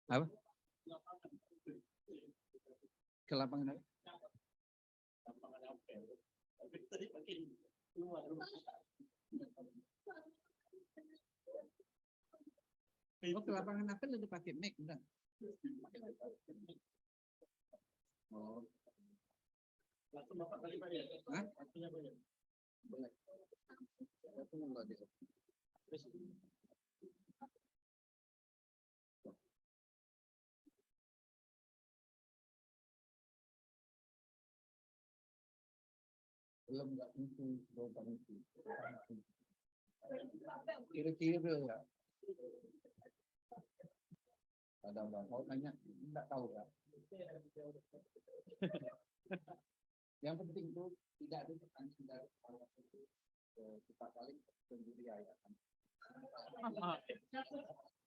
Apa? Ke lapangan apa? Oh, ke lapangan apa udah pakai mic, udah. Oh. Langsung Bapak kali Pak ya? Hah? Langsungnya Pak ya? Boleh. Belum nggak tentu jawaban itu. Kira-kira ya. Ada nggak mau tanya? Nggak tahu kan? Yang penting itu tidak ada pertanyaan dari kita paling sendiri ya.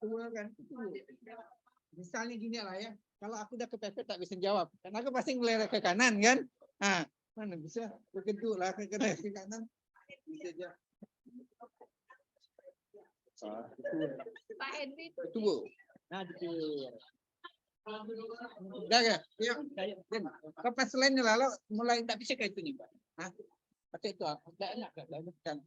Kan itu. Misalnya gini lah ya, kalau aku udah kepepet tak bisa jawab, karena aku pasti ngelerek ke kanan kan? Nah, mana bisa begitu lah ke kanan, bisa aja. Pak Henry itu. Nah, betul. Udah ya, yuk. Lepas selain lalu mulai tak bisa kayak itu nih, Pak. Hah? Pakai itu, tidak enak, tidak enak kan?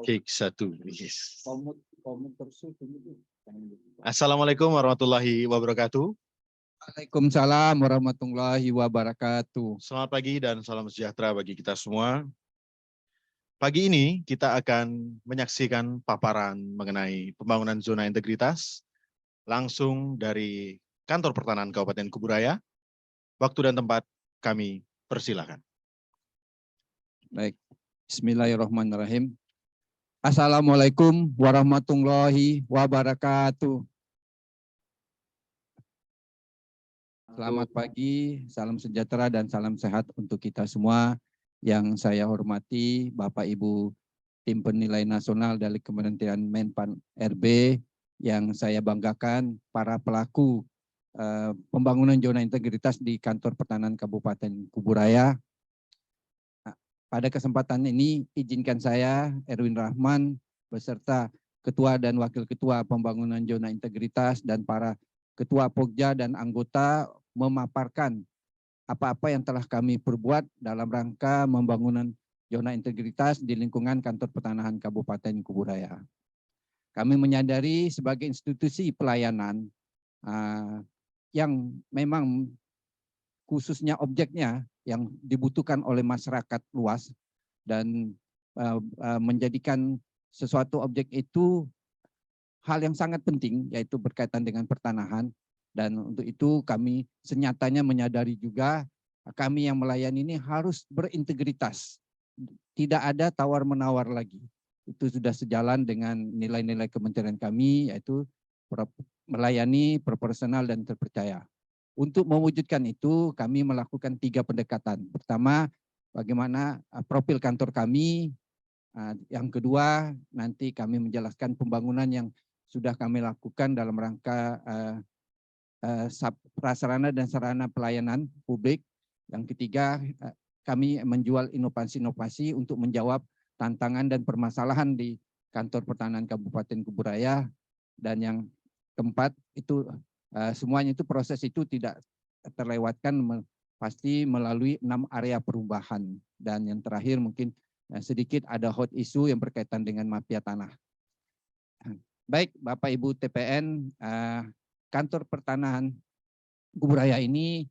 Cake 1. Yes. Assalamualaikum warahmatullahi wabarakatuh. Waalaikumsalam warahmatullahi wabarakatuh. Selamat pagi dan salam sejahtera bagi kita semua. Pagi ini kita akan menyaksikan paparan mengenai pembangunan zona integritas langsung dari Kantor Pertanahan Kabupaten Kuburaya. Waktu dan tempat kami persilakan. Baik, bismillahirrahmanirrahim. Assalamualaikum warahmatullahi wabarakatuh. Selamat pagi, salam sejahtera dan salam sehat untuk kita semua. Yang saya hormati Bapak Ibu Tim Penilai Nasional dari Kementerian Menpan RB, yang saya banggakan para pelaku pembangunan zona integritas di Kantor Pertanahan Kabupaten Kuburaya. Nah, pada kesempatan ini izinkan saya Erwin Rahman beserta Ketua dan Wakil Ketua Pembangunan Zona Integritas dan para Ketua Pokja dan anggota memaparkan apa-apa yang telah kami perbuat dalam rangka pembangunan zona integritas di lingkungan Kantor Pertanahan Kabupaten Kuburaya. Kami menyadari sebagai institusi pelayanan yang memang khususnya objeknya yang dibutuhkan oleh masyarakat luas dan menjadikan sesuatu objek itu hal yang sangat penting, yaitu berkaitan dengan pertanahan. Dan untuk itu kami senyatanya menyadari juga kami yang melayani ini harus berintegritas. Tidak ada tawar-menawar lagi. Itu sudah sejalan dengan nilai-nilai kementerian kami, yaitu melayani, proporsional, dan terpercaya. Untuk mewujudkan itu kami melakukan 3 pendekatan. Pertama, bagaimana profil kantor kami. Yang kedua, nanti kami menjelaskan pembangunan yang sudah kami lakukan dalam rangka prasarana dan sarana pelayanan publik. Yang ketiga, kami menjual inovasi-inovasi untuk menjawab tantangan dan permasalahan di Kantor Pertanahan Kabupaten Kuburaya. Dan yang keempat, itu semuanya itu proses itu tidak terlewatkan pasti melalui 6 area perubahan. Dan yang terakhir mungkin sedikit ada hot issue yang berkaitan dengan mafia tanah. Baik, Bapak Ibu TPN, Kantor Pertanahan Kuburaya ini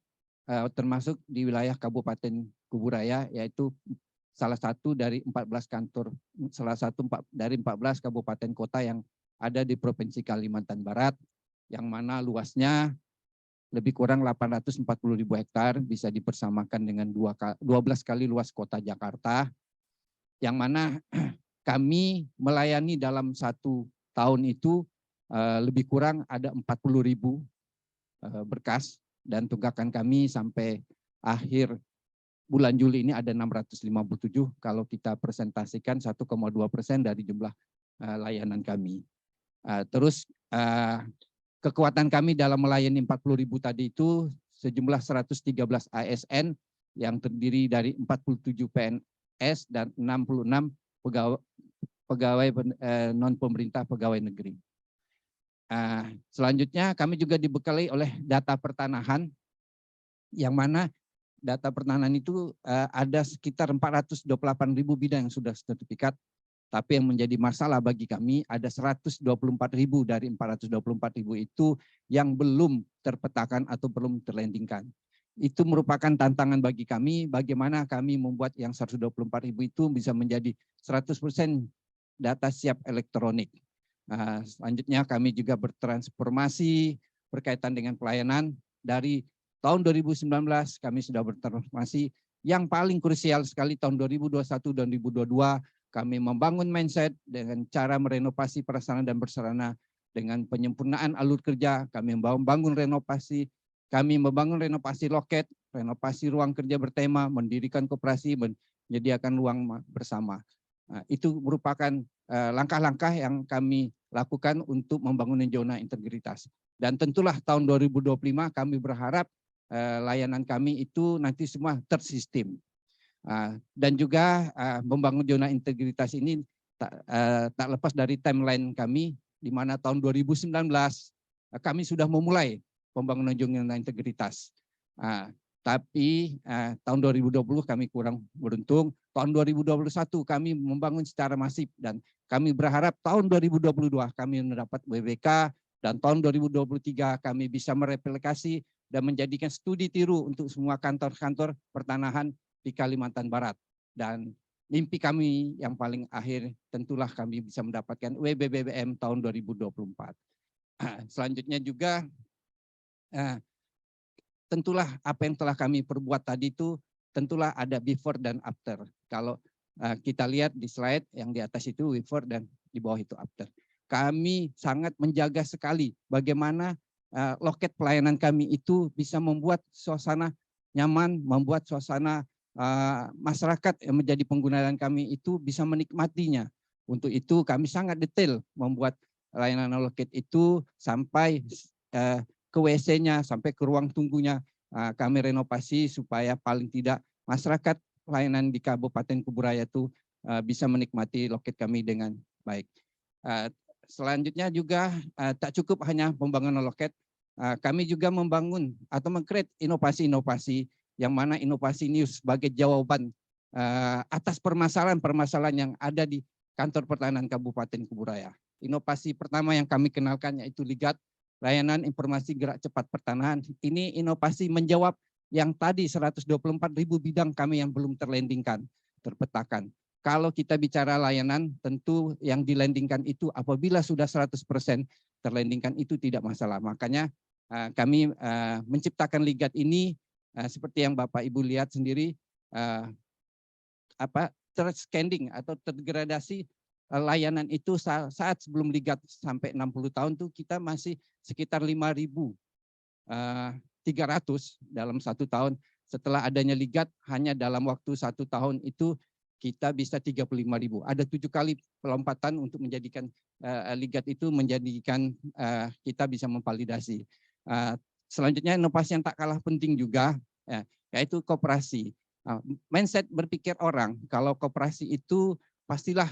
termasuk di wilayah Kabupaten Kuburaya, yaitu salah satu dari 14 kantor, dari 14 kabupaten kota yang ada di Provinsi Kalimantan Barat, yang mana luasnya lebih kurang 840.000 hektar, bisa dipersamakan dengan 12 kali luas kota Jakarta, yang mana kami melayani dalam 1 tahun itu lebih kurang ada 40.000 berkas, dan tunggakan kami sampai akhir bulan Juli ini ada 657 kalau kita presentasikan 1,2% dari jumlah layanan kami. Terus kekuatan kami dalam melayani 40.000 tadi itu sejumlah 113 ASN yang terdiri dari 47 PNS dan 66 pegawai non pemerintah pegawai negeri. Selanjutnya kami juga dibekali oleh data pertanahan, yang mana data pertanahan itu ada sekitar 428.000 bidang yang sudah sertifikat, tapi yang menjadi masalah bagi kami ada 124.000 dari 424.000 itu yang belum terpetakan atau belum terlandingkan. Itu merupakan tantangan bagi kami, bagaimana kami membuat yang 124.000 itu bisa menjadi 100% data siap elektronik. Selanjutnya kami juga bertransformasi berkaitan dengan pelayanan. Dari tahun 2019 kami sudah bertransformasi. Yang paling krusial sekali tahun 2021 dan 2022 kami membangun mindset dengan cara merenovasi prasarana dan prasarana dengan penyempurnaan alur kerja. Kami membangun renovasi, loket, renovasi ruang kerja bertema, mendirikan koperasi, menyediakan ruang bersama. Itu merupakan langkah-langkah yang kami lakukan untuk membangun zona integritas. Dan tentulah tahun 2025 kami berharap layanan kami itu nanti semua tersistem. Dan juga membangun zona integritas ini tak lepas dari timeline kami, di mana tahun 2019 kami sudah memulai pembangunan zona integritas. Tapi tahun 2020 kami kurang beruntung. Tahun 2021 kami membangun secara masif dan kami berharap tahun 2022 kami mendapat WBK dan tahun 2023 kami bisa mereplikasi dan menjadikan studi tiru untuk semua kantor-kantor pertanahan di Kalimantan Barat. Dan mimpi kami yang paling akhir tentulah kami bisa mendapatkan WBBM tahun 2024. Selanjutnya juga tentulah apa yang telah kami perbuat tadi itu tentulah ada before dan after. Kalau kita lihat di slide yang di atas itu before dan di bawah itu after. Kami sangat menjaga sekali bagaimana loket pelayanan kami itu bisa membuat suasana nyaman, membuat suasana masyarakat yang menjadi pengguna kami itu bisa menikmatinya. Untuk itu kami sangat detail membuat layanan loket itu sampai ke WC-nya, sampai ke ruang tunggunya kami renovasi supaya paling tidak masyarakat pelayanan di Kabupaten Kuburaya itu bisa menikmati loket kami dengan baik. Selanjutnya juga tak cukup hanya pembangunan loket, kami juga membangun atau meng-create inovasi-inovasi yang mana inovasi ini sebagai jawaban atas permasalahan-permasalahan yang ada di kantor pertahanan Kabupaten Kuburaya. Inovasi pertama yang kami kenalkan yaitu LIGAT, Layanan Informasi Gerak Cepat Pertanahan. Ini inovasi menjawab yang tadi 124.000 bidang kami yang belum terlandingkan, terpetakan. Kalau kita bicara layanan, tentu yang dilandingkan itu apabila sudah 100% terlandingkan itu tidak masalah. Makanya kami menciptakan LIGAT ini seperti yang Bapak Ibu lihat sendiri, terscanding atau terdegradasi layanan itu saat sebelum LIGAT sampai 60 tahun tuh kita masih sekitar 5.300 dalam 1 tahun. Setelah adanya LIGAT hanya dalam waktu 1 tahun itu kita bisa 35.000. Ada 7 kali pelompatan untuk menjadikan LIGAT itu menjadikan kita bisa memvalidasi. Selanjutnya inovasi yang tak kalah penting juga yaitu koperasi. Mindset berpikir orang kalau koperasi itu pastilah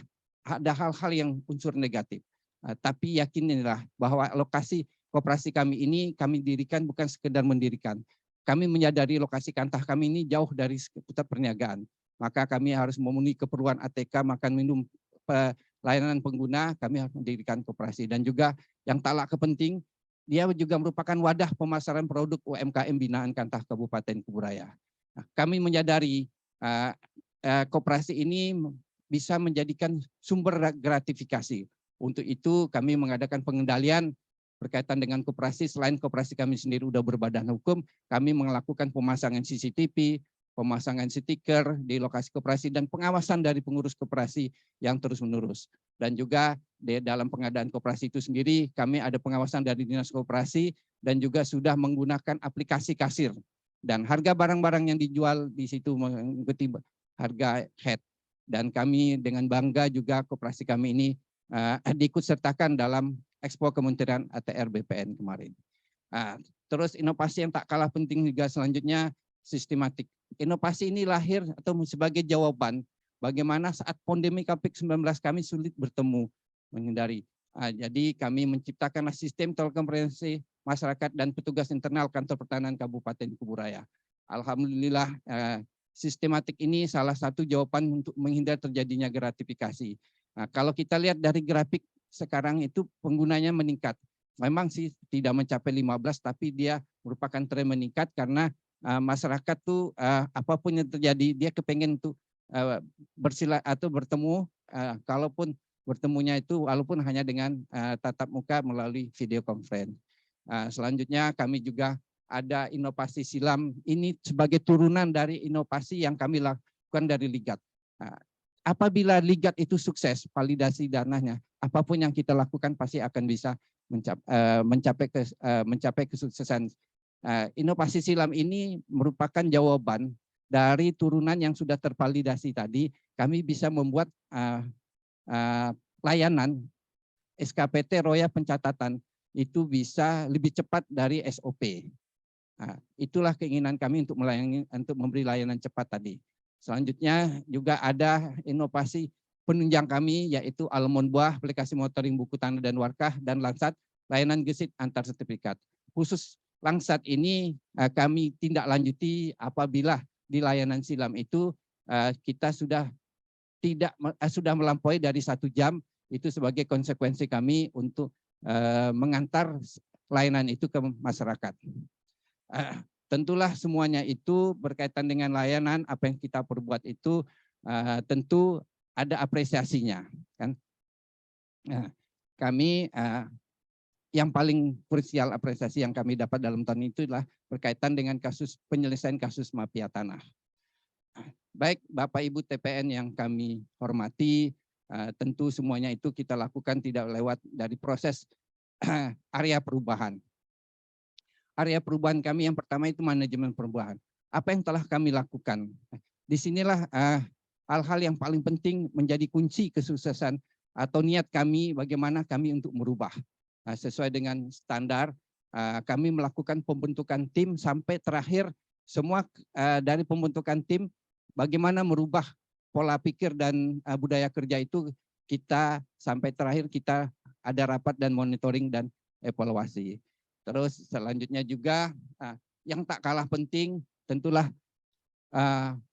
ada hal-hal yang unsur negatif. Tapi yakinilah bahwa lokasi koperasi kami ini kami dirikan bukan sekedar mendirikan. Kami menyadari lokasi kantor kami ini jauh dari pusat perniagaan. Maka kami harus memenuhi keperluan ATK, makan minum, layanan pengguna, kami harus mendirikan koperasi. Dan juga yang tak kalah penting, dia juga merupakan wadah pemasaran produk UMKM binaan Kantah Kabupaten Kuburaya. Kami menyadari koperasi ini bisa menjadikan sumber gratifikasi. Untuk itu kami mengadakan pengendalian berkaitan dengan koperasi. Selain koperasi kami sendiri sudah berbadan hukum, kami melakukan pemasangan CCTV, pemasangan stiker di lokasi koperasi, dan pengawasan dari pengurus koperasi yang terus-menerus. Dan juga di dalam pengadaan koperasi itu sendiri, kami ada pengawasan dari Dinas Koperasi dan juga sudah menggunakan aplikasi kasir. Dan harga barang-barang yang dijual di situ mengikuti harga head. Dan kami dengan bangga juga koperasi kami ini diikut sertakan dalam Expo Kementerian ATR BPN kemarin. Terus inovasi yang tak kalah penting juga selanjutnya, sistematik. Inovasi ini lahir atau sebagai jawaban bagaimana saat pandemi COVID-19 kami sulit bertemu, menghindari. Jadi kami menciptakanlah sistem telekonferensi masyarakat dan petugas internal Kantor Pertahanan Kabupaten Kuburaya. Alhamdulillah sistematik ini salah satu jawaban untuk menghindari terjadinya gratifikasi. Nah, kalau kita lihat dari grafik sekarang itu penggunanya meningkat. Memang sih tidak mencapai 15, tapi dia merupakan tren meningkat karena masyarakat tuh apapun yang terjadi dia kepengen tuh bersila atau bertemu, kalaupun bertemunya itu walaupun hanya dengan tatap muka melalui video conference. Selanjutnya kami juga ada inovasi silam, ini sebagai turunan dari inovasi yang kami lakukan dari Ligat. Apabila Ligat itu sukses validasi dananya, apapun yang kita lakukan pasti akan bisa mencapai kesuksesan. Inovasi silam ini merupakan jawaban dari turunan yang sudah tervalidasi tadi. Kami bisa membuat layanan SKPT Roya pencatatan itu bisa lebih cepat dari SOP. Itulah keinginan kami untuk memberi layanan cepat tadi. Selanjutnya juga ada inovasi penunjang kami yaitu Almond Buah, aplikasi monitoring buku tanah dan warkah, dan Langsat, layanan gesit antar sertifikat. Khusus Langsat ini kami tindak lanjuti apabila di layanan silam itu kita sudah melampaui dari 1 jam, itu sebagai konsekuensi kami untuk mengantar layanan itu ke masyarakat. Tentulah semuanya itu berkaitan dengan layanan, apa yang kita perbuat itu tentu ada apresiasinya, kan? Kami yang paling krusial apresiasi yang kami dapat dalam tahun itu adalah berkaitan dengan penyelesaian kasus mafia tanah. Baik Bapak Ibu TPN yang kami hormati, tentu semuanya itu kita lakukan tidak lewat dari proses area perubahan. Area perubahan kami yang pertama itu manajemen perubahan. Apa yang telah kami lakukan? Disinilah hal-hal yang paling penting menjadi kunci kesuksesan atau niat kami bagaimana kami untuk merubah. Sesuai dengan standar, kami melakukan pembentukan tim sampai terakhir semua dari pembentukan tim bagaimana merubah pola pikir dan budaya kerja itu kita sampai terakhir kita ada rapat dan monitoring dan evaluasi. Terus selanjutnya juga yang tak kalah penting tentulah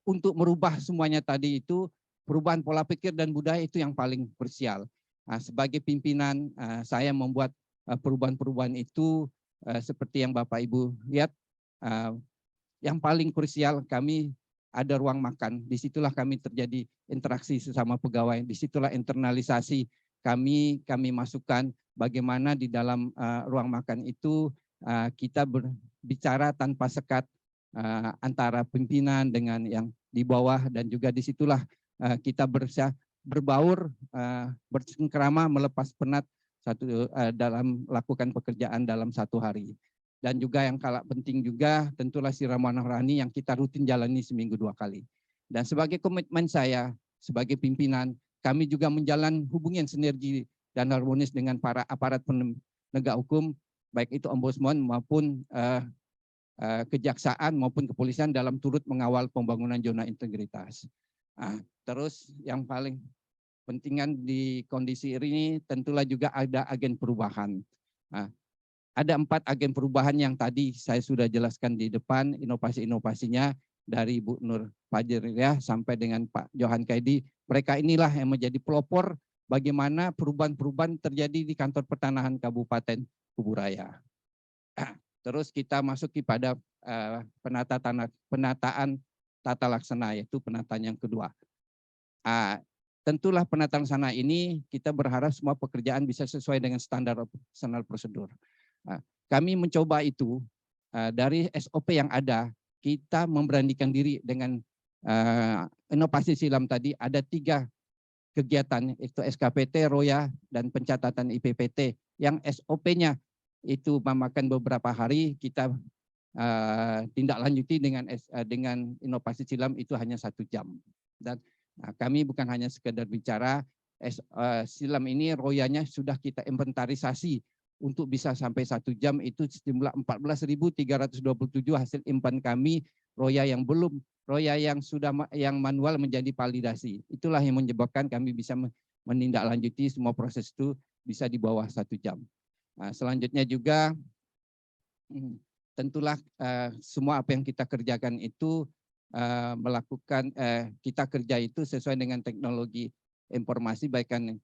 untuk merubah semuanya tadi itu perubahan pola pikir dan budaya itu yang paling krusial. Sebagai pimpinan saya membuat perubahan-perubahan itu seperti yang Bapak Ibu lihat, yang paling krusial kami ada ruang makan. Disitulah kami terjadi interaksi sesama pegawai. Disitulah internalisasi kami masukkan bagaimana di dalam ruang makan itu kita berbicara tanpa sekat antara pimpinan dengan yang di bawah, dan juga disitulah kita berbaur, bersengkrama, melepas penat dalam melakukan pekerjaan dalam 1 hari. Dan juga yang kalah penting juga tentulah siraman rohani yang kita rutin jalani seminggu 2 kali. Dan sebagai komitmen saya sebagai pimpinan, kami juga menjalin hubungan sinergi dan harmonis dengan para aparat penegak hukum, baik itu ombudsman maupun kejaksaan maupun kepolisian dalam turut mengawal pembangunan zona integritas. Terus yang paling pentingan di kondisi ini tentulah juga ada agen perubahan. Ada 4 agen perubahan yang tadi saya sudah jelaskan di depan, inovasi-inovasinya dari Bu Nur Fajr ya sampai dengan Pak Johan Kaidi. Mereka inilah yang menjadi pelopor bagaimana perubahan-perubahan terjadi di Kantor Pertanahan Kabupaten Kuburaya. Terus kita masuk kepada penataan tata laksana, yaitu penataan yang kedua. Tentulah penataan laksana ini kita berharap semua pekerjaan bisa sesuai dengan standar operasional prosedur. Kami mencoba itu dari SOP yang ada, kita memberanikan diri dengan inovasi silam tadi. Ada 3 kegiatan, itu SKPT, Roya, dan pencatatan IPPT yang SOP-nya itu memakan beberapa hari, kita tindak lanjuti dengan inovasi silam itu hanya 1 jam. Dan kami bukan hanya sekedar bicara, silam ini royanya sudah kita inventarisasi untuk bisa sampai 1 jam, itu sejumlah 14.327 hasil impan kami Roya yang belum, Roya yang sudah yang manual menjadi validasi. Itulah yang menyebabkan kami bisa menindaklanjuti semua proses itu bisa di bawah 1 jam. Nah, selanjutnya juga tentulah semua apa yang kita kerjakan itu kita kerja itu sesuai dengan teknologi informasi, baik kan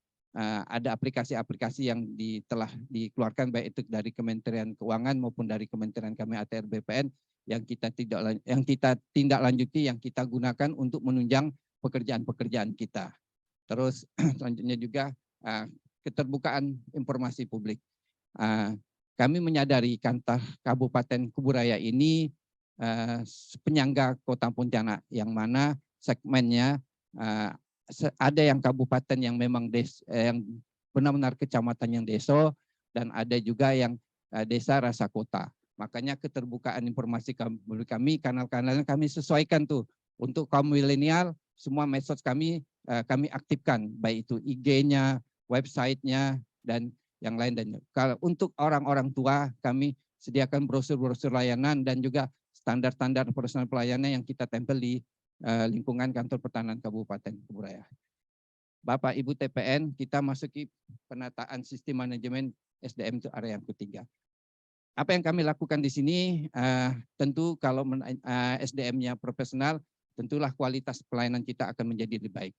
ada aplikasi-aplikasi yang telah dikeluarkan baik itu dari Kementerian Keuangan maupun dari Kementerian kami ATR BPN yang kita tindak lanjuti, yang kita gunakan untuk menunjang pekerjaan-pekerjaan kita. Terus selanjutnya juga keterbukaan informasi publik. Kami menyadari kantor Kabupaten Kuburaya ini penyangga Kota Pontianak, yang mana segmennya ada yang kabupaten yang memang yang benar-benar kecamatan yang desa, dan ada juga yang desa rasa kota. Makanya keterbukaan informasi kami, kanal-kanalnya kami sesuaikan tuh untuk kaum milenial. Semua medsos kami aktifkan, baik itu IG-nya, website-nya, dan yang lain. Dan kalau untuk orang-orang tua, kami sediakan brosur-brosur layanan dan juga standar-standar personal pelayanan yang kita tempel di lingkungan kantor pertahanan Kabupaten Kuburaya. Bapak Ibu TPN, kita masuki penataan sistem manajemen SDM itu area yang ketiga. Apa yang kami lakukan di sini, tentu kalau SDM-nya profesional, tentulah kualitas pelayanan kita akan menjadi lebih baik.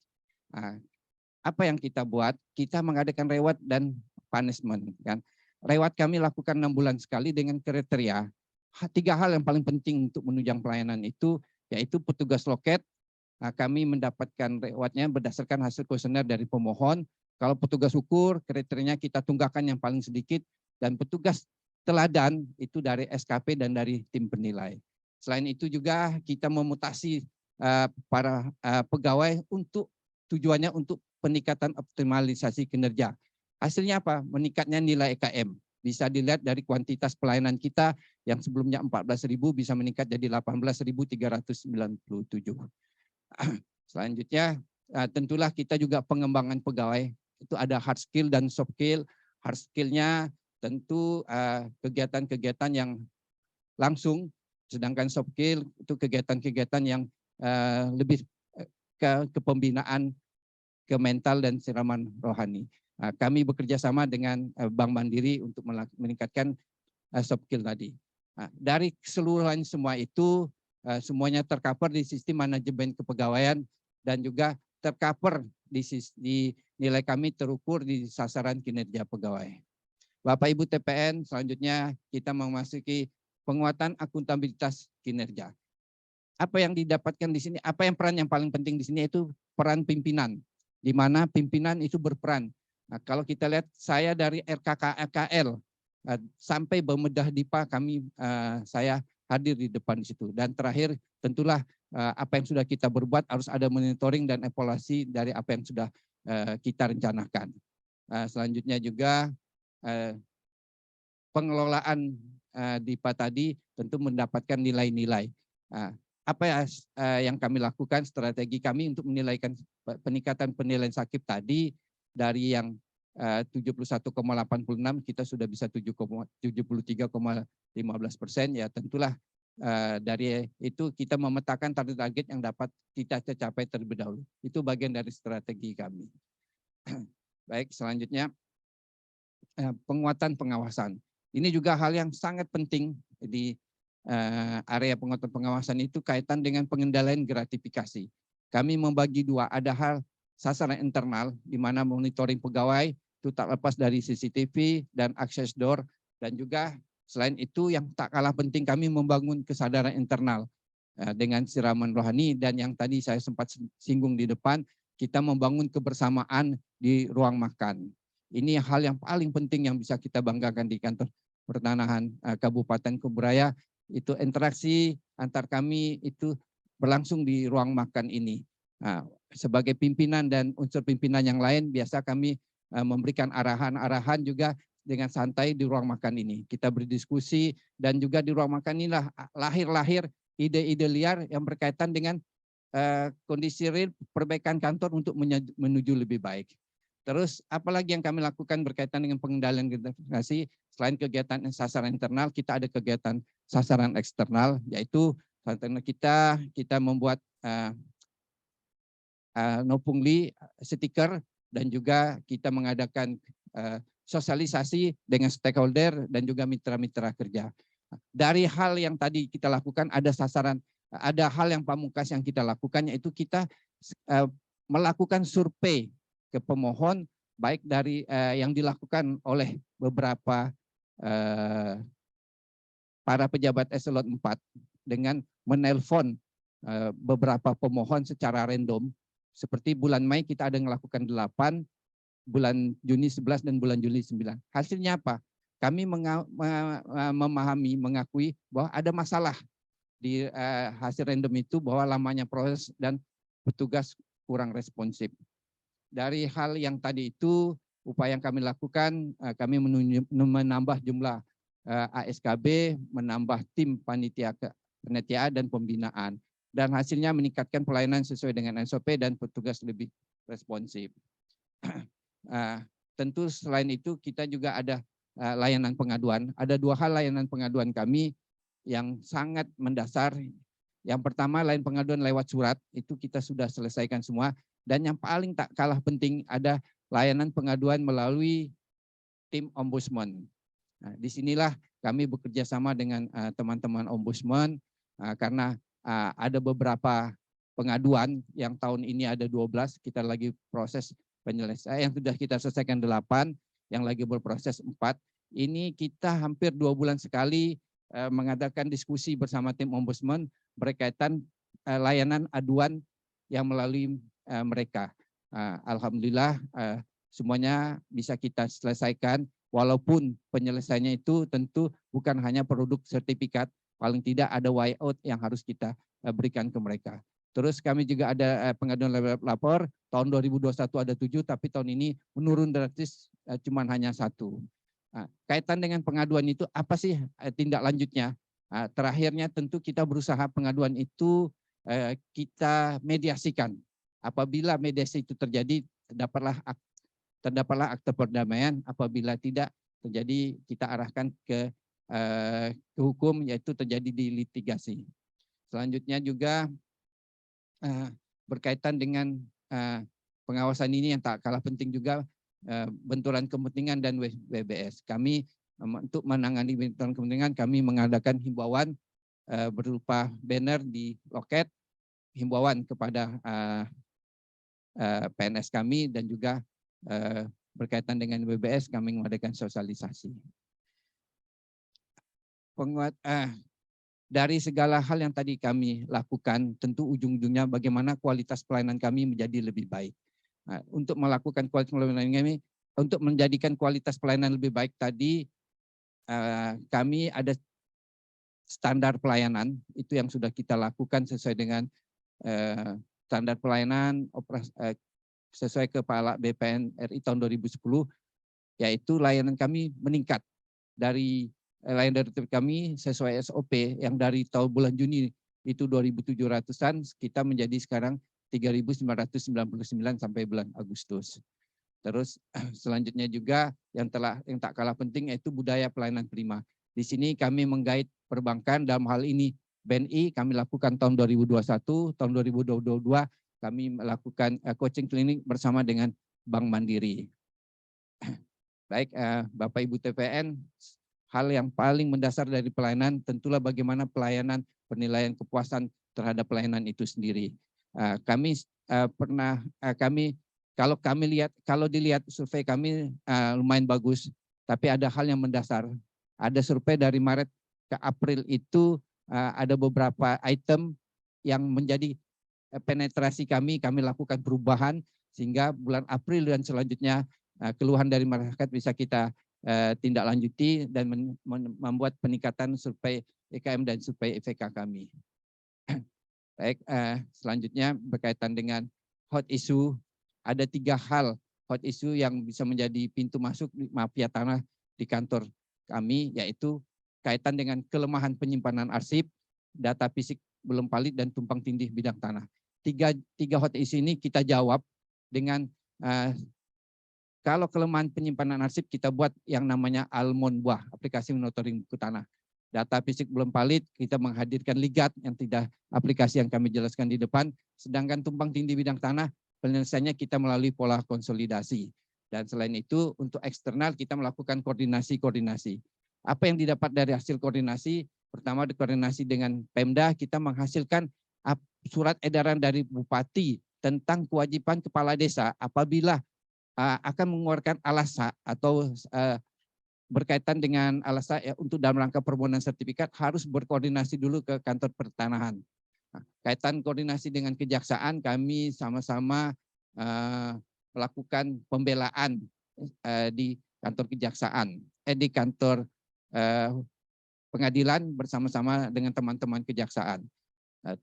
Apa yang kita buat? Kita mengadakan reward dan punishment. Kan? Reward kami lakukan 6 bulan sekali dengan kriteria 3 hal yang paling penting untuk menunjang pelayanan itu, yaitu petugas loket. Kami mendapatkan rewardnya berdasarkan hasil kuesioner dari pemohon. Kalau petugas ukur, kriterianya kita tunggakan yang paling sedikit, dan petugas teladan itu dari SKP dan dari tim penilai. Selain itu juga kita memutasi para pegawai untuk tujuannya untuk peningkatan optimalisasi kinerja. Hasilnya apa? Meningkatnya nilai EKM. Bisa dilihat dari kuantitas pelayanan kita yang sebelumnya 14.000 bisa meningkat jadi 18.397. Selanjutnya tentulah kita juga pengembangan pegawai. Itu ada hard skill dan soft skill. Hard skill-nya tentu kegiatan-kegiatan yang langsung, sedangkan soft skill itu kegiatan-kegiatan yang lebih ke pembinaan, ke mental dan siraman rohani. Kami bekerja sama dengan Bank Mandiri untuk meningkatkan soft skill tadi. Dari keseluruhan semua itu, semuanya tercover di sistem manajemen kepegawaian dan juga tercover di nilai kami terukur di sasaran kinerja pegawai. Bapak Ibu TPN, selanjutnya kita memasuki penguatan akuntabilitas kinerja. Apa yang didapatkan di sini, peran yang paling penting di sini itu peran pimpinan, di mana pimpinan itu berperan. Kalau kita lihat, saya dari RKKL sampai Bemedah Dipa saya hadir di depan di situ. Dan terakhir tentulah apa yang sudah kita berbuat harus ada monitoring dan evaluasi dari apa yang sudah kita rencanakan. Selanjutnya juga pengelolaan Dipa tadi tentu mendapatkan nilai-nilai. Apa yang kami lakukan, strategi kami untuk menilaikan peningkatan penilaian sakit tadi dari yang 71,86 kita sudah bisa 73,15%. Ya tentulah dari itu kita memetakan target yang dapat kita capai terlebih dahulu. Itu bagian dari strategi kami. Baik, selanjutnya penguatan pengawasan. Ini juga hal yang sangat penting di area penguatan pengawasan itu kaitan dengan pengendalian gratifikasi. Kami membagi 2, ada hal sasaran internal di mana monitoring pegawai itu tak lepas dari CCTV dan access door, dan juga selain itu yang tak kalah penting kami membangun kesadaran internal dengan siraman rohani, dan yang tadi saya sempat singgung di depan, kita membangun kebersamaan di ruang makan. Ini hal yang paling penting yang bisa kita banggakan di kantor pertanahan Kabupaten Kuburaya, itu interaksi antar kami itu berlangsung di ruang makan ini. Sebagai pimpinan dan unsur pimpinan yang lain, biasa kami memberikan arahan-arahan juga dengan santai di ruang makan ini. Kita berdiskusi, dan juga di ruang makan inilah lahir ide-ide liar yang berkaitan dengan kondisi real perbaikan kantor untuk menuju lebih baik. Terus apalagi yang kami lakukan berkaitan dengan pengendalian gratifikasi, selain kegiatan sasaran internal, kita ada kegiatan sasaran eksternal, yaitu Karena kita membuat no pungli stiker dan juga kita mengadakan sosialisasi dengan stakeholder dan juga mitra-mitra kerja. Dari hal yang tadi kita lakukan ada hal yang pamungkas yang kita lakukan, yaitu kita melakukan survei ke pemohon, baik dari yang dilakukan oleh beberapa para pejabat eselon 4 dengan menelpon beberapa pemohon secara random. Seperti bulan Mei kita ada melakukan 8, bulan Juni 11 dan bulan Juli 9. Hasilnya apa? Kami mengakui bahwa ada masalah di hasil random itu, bahwa lamanya proses dan petugas kurang responsif. Dari hal yang tadi itu, upaya yang kami lakukan, kami menambah jumlah ASKB, menambah tim panitia dan pembinaan. Dan hasilnya meningkatkan pelayanan sesuai dengan SOP dan petugas lebih responsif. Tentu selain itu kita juga ada layanan pengaduan. Ada 2 hal layanan pengaduan kami yang sangat mendasar. Yang pertama, layanan pengaduan lewat surat, itu kita sudah selesaikan semua. Dan yang paling tak kalah penting, ada layanan pengaduan melalui tim ombudsman. Nah, disinilah kami bekerja sama dengan teman-teman ombudsman, karena ada beberapa pengaduan yang tahun ini ada 12, kita lagi proses penyelesaian, yang sudah kita selesaikan 8, yang lagi berproses 4. Ini kita hampir 2 bulan sekali mengadakan diskusi bersama tim ombudsman berkaitan layanan aduan yang melalui mereka. Alhamdulillah semuanya bisa kita selesaikan, walaupun penyelesaiannya itu tentu bukan hanya produk sertifikat, paling tidak ada way out yang harus kita berikan ke mereka. Terus kami juga ada pengaduan lapor, tahun 2021 ada 7, tapi tahun ini menurun drastis, cuma hanya 1. Kaitan dengan pengaduan itu, apa sih tindak lanjutnya? Terakhirnya tentu kita berusaha pengaduan itu kita mediasikan. Apabila mediasi itu terjadi, terdapatlah akte perdamaian. Apabila tidak terjadi, kita arahkan ke hukum, yaitu terjadi di litigasi. Selanjutnya juga berkaitan dengan pengawasan ini yang tak kalah penting juga, benturan kepentingan dan WBS. Kami untuk menangani benturan kepentingan, kami mengadakan himbauan berupa banner di loket, himbauan kepada PNS kami, dan juga berkaitan dengan WBS kami mengadakan sosialisasi. Dari segala hal yang tadi kami lakukan, tentu ujung-ujungnya bagaimana kualitas pelayanan kami menjadi lebih baik. Untuk melakukan kualitas pelayanan kami, untuk menjadikan kualitas pelayanan lebih baik tadi, kami ada standar pelayanan, itu yang sudah kita lakukan sesuai dengan standar pelayanan sesuai kepala BPN RI tahun 2010, yaitu layanan kami meningkat dari layanan dari kami sesuai SOP yang dari tahun bulan Juni itu 2.700-an, kita menjadi sekarang 3.999 sampai bulan Agustus. Terus selanjutnya juga yang tak kalah penting, yaitu budaya pelayanan prima. Di sini kami menggait perbankan, dalam hal ini BNI kami lakukan tahun 2021, tahun 2022 kami melakukan coaching klinik bersama dengan Bank Mandiri. Baik, Bapak Ibu TPN, hal yang paling mendasar dari pelayanan tentulah bagaimana pelayanan, penilaian kepuasan terhadap pelayanan itu sendiri. Kalau dilihat survei kami lumayan bagus, tapi ada hal yang mendasar. Ada survei dari Maret ke April itu ada beberapa item yang menjadi penetrasi kami lakukan perubahan, sehingga bulan April dan selanjutnya keluhan dari masyarakat bisa kita tindak lanjuti dan membuat peningkatan survei EKM dan survei EVK kami. Baik, selanjutnya berkaitan dengan hot issue, ada 3 hal hot issue yang bisa menjadi pintu masuk mafia tanah di kantor kami, yaitu kaitan dengan kelemahan penyimpanan arsip, data fisik belum valid, dan tumpang tindih bidang tanah. Tiga hot issue ini kita jawab dengan kalau kelemahan penyimpanan arsip, kita buat yang namanya Almon Buah, aplikasi monitoring buku tanah. data fisik belum valid, kita menghadirkan ligat yang tidak aplikasi yang kami jelaskan di depan. Sedangkan tumpang tindih bidang tanah, penyelesaiannya kita melalui pola konsolidasi. Dan selain itu, untuk eksternal kita melakukan koordinasi-koordinasi. Apa yang didapat dari hasil koordinasi? Pertama, koordinasi dengan Pemda, kita menghasilkan surat edaran dari Bupati tentang kewajiban kepala desa apabila akan mengeluarkan alasa atau berkaitan dengan alasa untuk dalam rangka permohonan sertifikat harus berkoordinasi dulu ke kantor pertanahan. Kaitan koordinasi dengan kejaksaan, kami sama-sama melakukan pembelaan di kantor kejaksaan, di kantor pengadilan bersama-sama dengan teman-teman kejaksaan.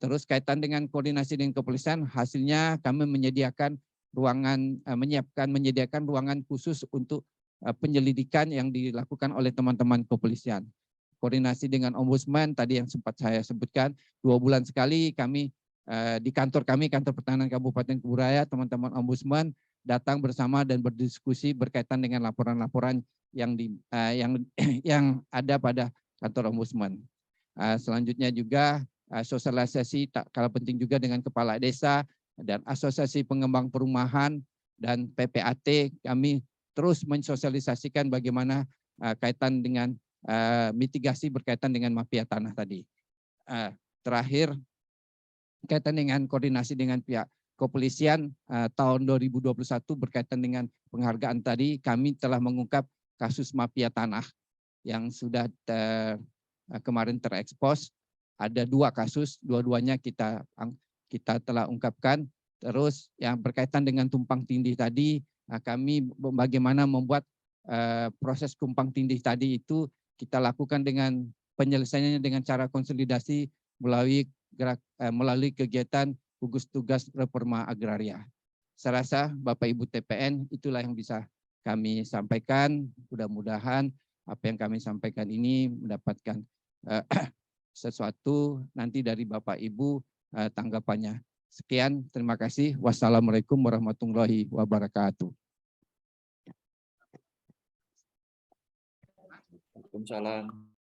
Terus kaitan dengan koordinasi dengan kepolisian, hasilnya kami menyediakan menyediakan ruangan khusus untuk penyelidikan yang dilakukan oleh teman-teman kepolisian. Koordinasi dengan ombudsman tadi yang sempat saya sebutkan, 2 bulan sekali kami di kantor kami, kantor pertahanan Kabupaten Kuburaya, teman-teman ombudsman datang bersama dan berdiskusi berkaitan dengan laporan-laporan yang ada pada kantor ombudsman. Selanjutnya juga sosialisasi tak kalah penting juga dengan kepala desa dan asosiasi pengembang perumahan dan PPAT, kami terus mensosialisasikan bagaimana kaitan dengan mitigasi berkaitan dengan mafia tanah tadi. Terakhir, kaitan dengan koordinasi dengan pihak kepolisian tahun 2021 berkaitan dengan penghargaan tadi, kami telah mengungkap kasus mafia tanah yang sudah kemarin terekspos. Ada 2 kasus, dua-duanya kita telah ungkapkan. Terus yang berkaitan dengan tumpang tindih tadi, kami bagaimana membuat proses tumpang tindih tadi itu kita lakukan dengan penyelesaiannya dengan cara konsolidasi melalui kegiatan gugus tugas reforma agraria. Saya rasa Bapak Ibu TPN itulah yang bisa kami sampaikan. Mudah-mudahan apa yang kami sampaikan ini mendapatkan sesuatu nanti dari Bapak Ibu tanggapannya. Sekian, terima kasih. Wassalamualaikum warahmatullahi wabarakatuh. Waalaikumsalam.